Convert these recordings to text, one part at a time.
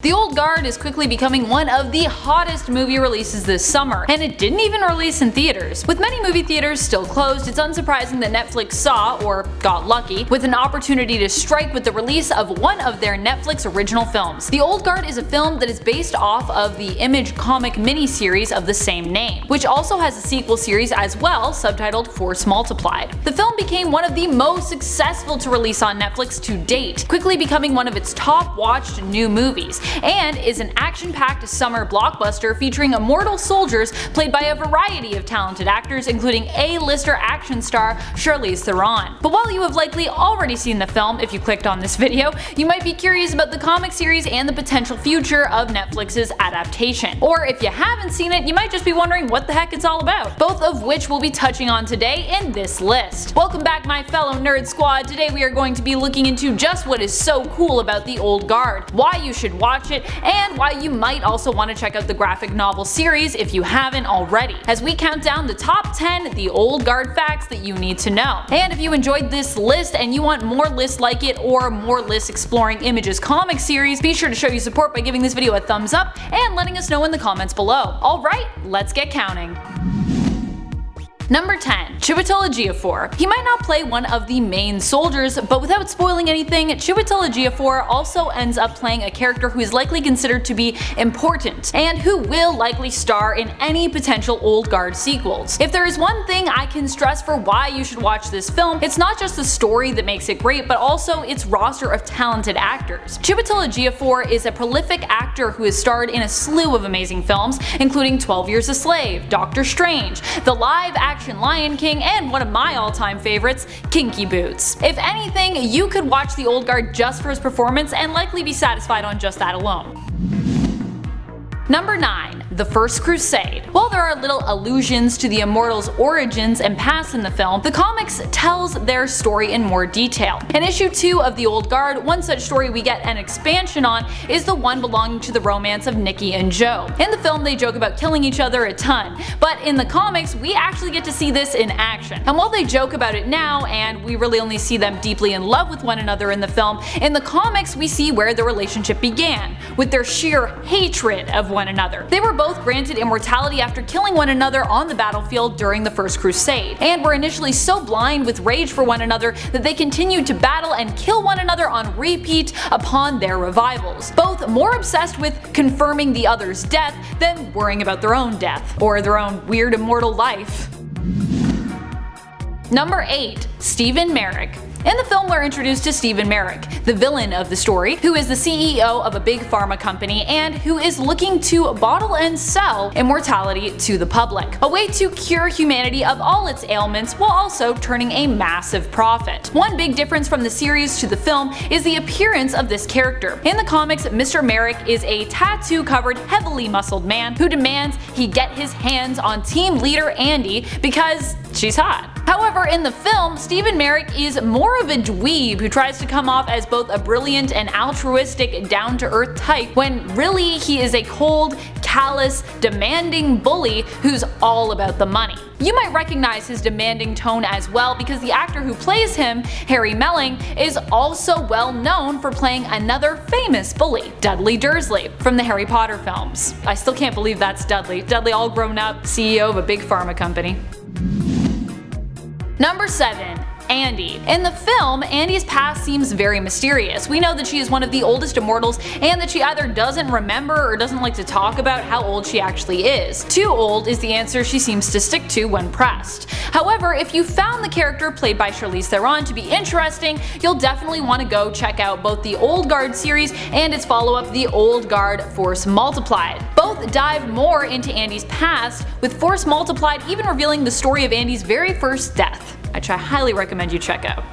The Old Guard is quickly becoming one of the hottest movie releases this summer, and it didn't even release in theaters. With many movie theaters still closed, it's unsurprising that Netflix saw, or got lucky, with an opportunity to strike with the release of one of their Netflix original films. The Old Guard is a film that is based off of the Image comic miniseries of the same name, which also has a sequel series as well, subtitled Force Multiplied. The film became one of the most successful to release on Netflix to date, quickly becoming one of its top watched new movies, and is an action-packed summer blockbuster featuring immortal soldiers played by a variety of talented actors, including A-lister action star Charlize Theron. But while you have likely already seen the film if you clicked on this video, you might be curious about the comic series and the potential future of Netflix's adaptation. Or if you haven't seen it, you might just be wondering what the heck it's all about, both of which we'll be touching on today in this list. Welcome back, my fellow nerd squad. Today we are going to be looking into just what is so cool about The Old Guard, why you should watch it, and why you might also want to check out the graphic novel series if you haven't already, as we count down the top 10 The Old Guard facts that you need to know. And if you enjoyed this list and you want more lists like it or more lists exploring Image's comic series, be sure to show your support by giving this video a thumbs up and letting us know in the comments below. Alright, let's get counting. Number 10. CHIWETEL EJIOFOR. He might not play one of the main soldiers, but without spoiling anything, CHIWETEL EJIOFOR also ends up playing a character who is likely considered to be important, and who will likely star in any potential Old Guard sequels. If there is one thing I can stress for why you should watch this film, it's not just the story that makes it great, but also its roster of talented actors. CHIWETEL EJIOFOR is a prolific actor who has starred in a slew of amazing films, including 12 Years a Slave, Doctor Strange, the live-action Lion King, and one of my all-time favorites, Kinky Boots. If anything, you could watch The Old Guard just for his performance and likely be satisfied on just that alone. Number 9. The First Crusade. While there are little allusions to the Immortals' origins and past in the film, the comics tells their story in more detail. In issue 2 of The Old Guard, one such story we get an expansion on is the one belonging to the romance of Nikki and Joe. In the film they joke about killing each other a ton, but in the comics we actually get to see this in action. And while they joke about it now, and we really only see them deeply in love with one another in the film, in the comics we see where the relationship began, with their sheer hatred of one another. They were both granted immortality after killing one another on the battlefield during the First Crusade, and were initially so blind with rage for one another that they continued to battle and kill one another on repeat upon their revivals, both more obsessed with confirming the other's death than worrying about their own death, or their own weird immortal life. Number 8. Stephen Merrick. In the film we're introduced to Stephen Merrick, the villain of the story, who is the CEO of a big pharma company and who is looking to bottle and sell immortality to the public, a way to cure humanity of all its ailments while also turning a massive profit. One big difference from the series to the film is the appearance of this character. In the comics, Mr. Merrick is a tattoo-covered, heavily muscled man who demands he get his hands on team leader Andy because she's hot. However, in the film, Stephen Merrick is more of a dweeb who tries to come off as both a brilliant and altruistic, down-to-earth type, when really he is a cold, callous, demanding bully who's all about the money. You might recognize his demanding tone as well because the actor who plays him, Harry Melling, is also well known for playing another famous bully, Dudley Dursley, from the Harry Potter films. I still can't believe that's Dudley. Dudley all grown up, CEO of a big pharma company. Number 7. Andy. In the film, Andy's past seems very mysterious. We know that she is one of the oldest immortals and that she either doesn't remember or doesn't like to talk about how old she actually is. Too old is the answer she seems to stick to when pressed. However, if you found the character played by Charlize Theron to be interesting, you'll definitely want to go check out both the Old Guard series and its follow-up, The Old Guard Force Multiplied. Both dive more into Andy's past, with Force Multiplied even revealing the story of Andy's very first death, which I highly recommend you check out.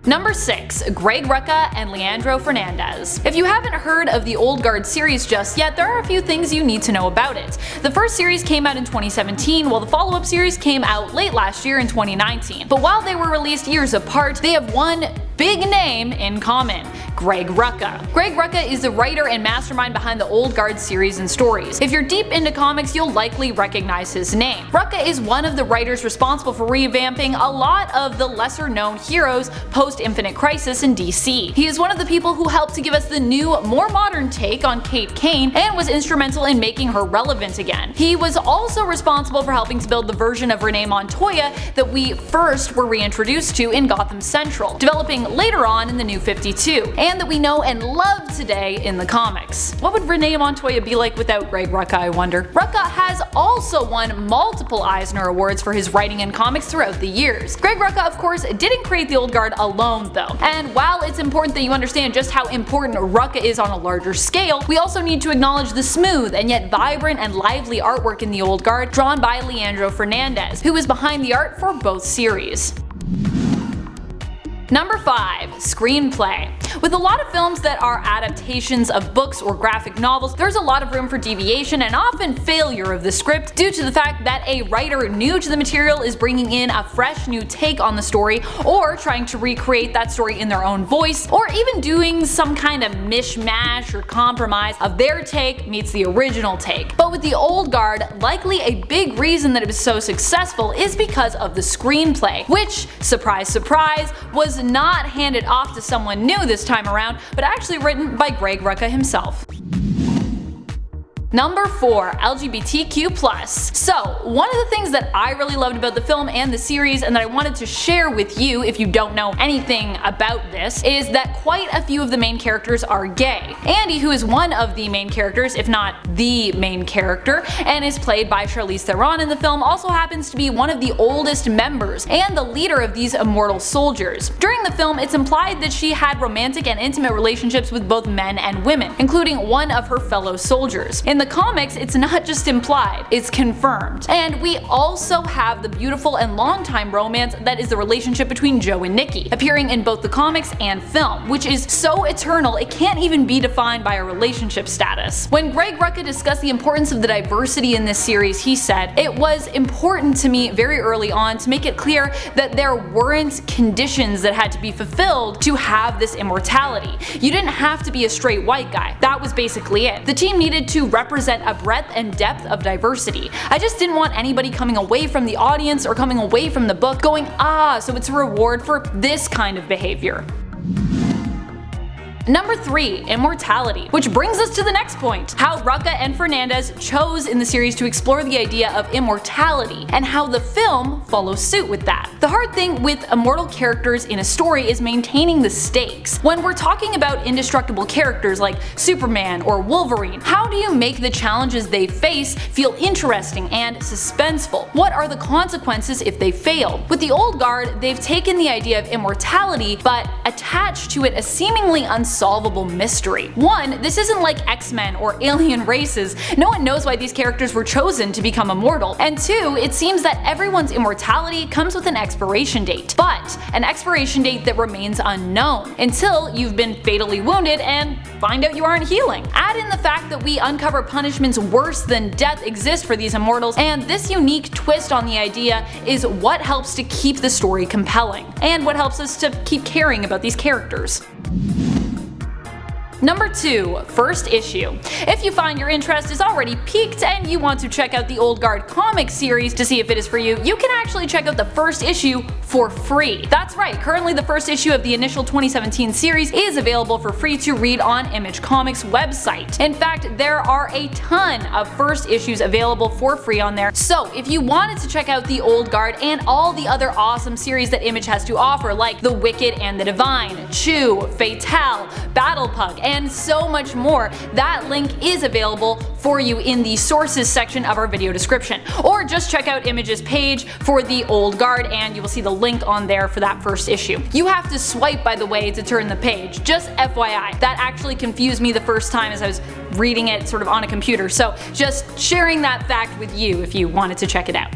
Number 6. Greg Rucka and Leandro Fernandez. If you haven't heard of the Old Guard series just yet, there are a few things you need to know about it. The first series came out in 2017, while the follow-up series came out late last year in 2019. But while they were released years apart, they have one big name in common: Greg Rucka. Greg Rucka is the writer and mastermind behind the Old Guard series and stories. If you're deep into comics, you'll likely recognize his name. Rucka is one of the writers responsible for revamping a lot of the lesser known heroes post Infinite Crisis in DC. He is one of the people who helped to give us the new, more modern take on Kate Kane and was instrumental in making her relevant again. He was also responsible for helping to build the version of Renee Montoya that we first were reintroduced to in Gotham Central, developing later on in the New 52, and that we know and love today in the comics. What would Renee Montoya be like without Greg Rucka, I wonder? Rucka has also won multiple Eisner Awards for his writing in comics throughout the years. Greg Rucka, of course, didn't create the Old Guard alone though, and while it's important that you understand just how important Rucka is on a larger scale, we also need to acknowledge the smooth and yet vibrant and lively artwork in the Old Guard drawn by Leandro Fernandez, who is behind the art for both series. Number 5. Screenplay. With a lot of films that are adaptations of books or graphic novels, there's a lot of room for deviation and often failure of the script due to the fact that a writer new to the material is bringing in a fresh new take on the story, or trying to recreate that story in their own voice, or even doing some kind of mishmash or compromise of their take meets the original take. But with the Old Guard, likely a big reason that it was so successful is because of the screenplay, which, surprise surprise, was not handed off to someone new this time around, but actually written by Greg Rucka himself. Number 4. LGBTQ+. So, one of the things that I really loved about the film and the series, and that I wanted to share with you if you don't know anything about this, is that quite a few of the main characters are gay. Andy, who is one of the main characters, if not the main character, and is played by Charlize Theron in the film, also happens to be one of the oldest members and the leader of these immortal soldiers. During the film, it's implied that she had romantic and intimate relationships with both men and women, including one of her fellow soldiers. In the comics, it's not just implied, it's confirmed. And we also have the beautiful and long-time romance that is the relationship between Joe and Nikki, appearing in both the comics and film, which is so eternal it can't even be defined by a relationship status. When Greg Rucka discussed the importance of the diversity in this series, he said, "It was important to me very early on to make it clear that there weren't conditions that had to be fulfilled to have this immortality. You didn't have to be a straight white guy. That was basically it. The team needed to represent a breadth and depth of diversity. I just didn't want anybody coming away from the audience or coming away from the book going, ah, so it's a reward for this kind of behavior." Number 3. Immortality. Which brings us to the next point: how Rucka and Fernandez chose in the series to explore the idea of immortality, and how the film follows suit with that. The hard thing with immortal characters in a story is maintaining the stakes. When we're talking about indestructible characters like Superman or Wolverine, how do you make the challenges they face feel interesting and suspenseful? What are the consequences if they fail? With the Old Guard, they've taken the idea of immortality but attached to it a seemingly unsolvable mystery. One, this isn't like X-Men or alien races. No one knows why these characters were chosen to become immortal. And 2, it seems that everyone's immortality comes with an expiration date, but an expiration date that remains unknown until you've been fatally wounded and find out you aren't healing. Add in the fact that we uncover punishments worse than death exist for these immortals, and this unique twist on the idea is what helps to keep the story compelling, and what helps us to keep caring about these characters. Number 2. First issue. If you find your interest is already piqued and you want to check out the Old Guard comic series to see if it is for you, you can actually check out the first issue for free. That's right, currently the first issue of the initial 2017 series is available for free to read on Image Comics' website. In fact, there are a ton of first issues available for free on there, so if you wanted to check out the Old Guard and all the other awesome series that Image has to offer, like The Wicked and the Divine, CHIWETEL, Battle Pug, and so much more, that link is available for you in the sources section of our video description. Or just check out Image's page for the Old Guard and you will see the link on there for that first issue. You have to swipe, by the way, to turn the page. Just FYI. That actually confused me the first time as I was reading it sort of on a computer, so just sharing that fact with you if you wanted to check it out.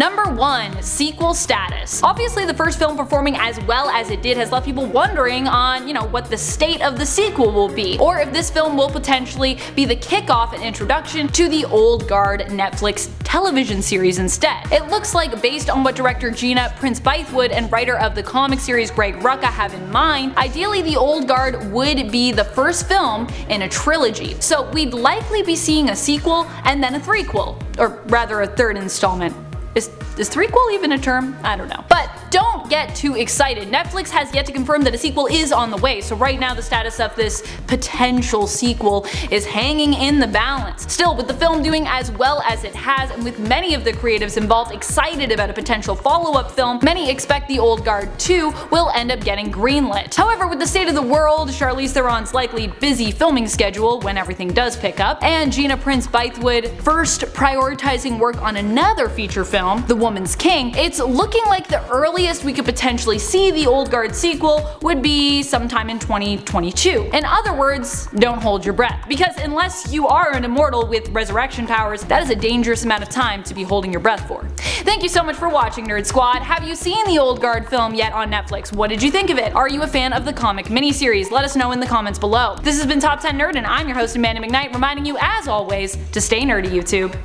Number 1. Sequel status. Obviously the first film performing as well as it did has left people wondering on, what the state of the sequel will be, or if this film will potentially be the kickoff and introduction to the old guard Netflix television series instead. It looks like, based on what director Gina Prince-Bythewood and writer of the comic series Greg Rucka have in mind, ideally the old guard would be the first film in a trilogy. So we'd likely be seeing a sequel and then a threequel, or rather a third installment. Is threequel even a term? I don't know. But don't get too excited. Netflix has yet to confirm that a sequel is on the way, so right now the status of this potential sequel is hanging in the balance. Still, with the film doing as well as it has, and with many of the creatives involved excited about a potential follow-up film, many expect The Old Guard 2 will end up getting greenlit. However, with the state of the world, Charlize Theron's likely busy filming schedule when everything does pick up, and Gina Prince-Bythewood first prioritizing work on another feature film, The Woman's King, it's looking like the earliest we could potentially see the Old Guard sequel would be sometime in 2022. In other words, don't hold your breath, because unless you are an immortal with resurrection powers, that is a dangerous amount of time to be holding your breath for. Thank you so much for watching, Nerd Squad. Have you seen the Old Guard film yet on Netflix? What did you think of it? Are you a fan of the comic miniseries? Let us know in the comments below. This has been Top 10 Nerd, and I'm your host Amanda McKnight, reminding you as always to stay nerdy, YouTube.